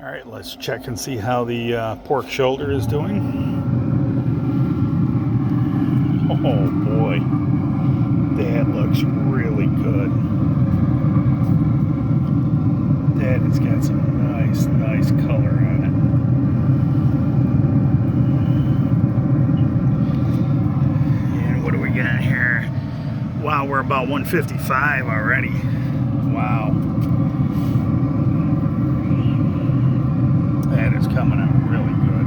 All right, let's check and see how the pork shoulder is doing. Oh boy, that looks really good. That has got some nice color on it. And what do we got here? Wow, we're about 155 already. Wow. That is coming out really good.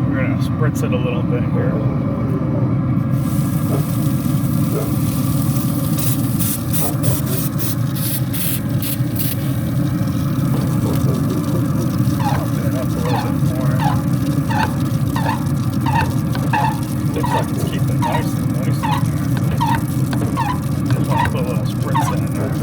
We're going to spritz it a little bit here. Pump that up a little bit more. Looks like it's keeping nice and moist in there. Just want to put a little spritz in there.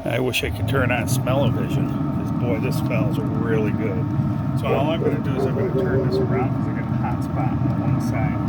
I wish I could turn on smell-o-vision, because boy, this smells really good. So all I'm going to do is I'm going to turn this around because I got a hot spot on one side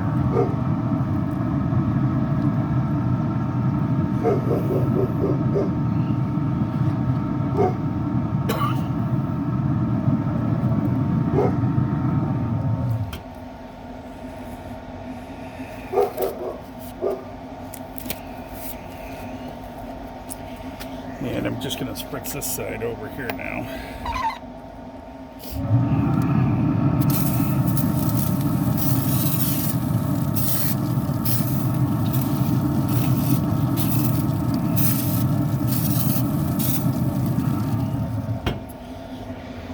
And I'm just going to spritz this side over here now.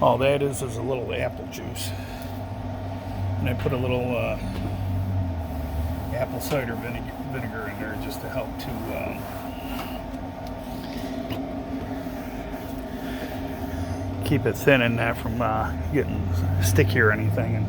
All that is a little apple juice. And I put a little apple cider vinegar in there just to help to keep it thin and not from getting sticky or anything. And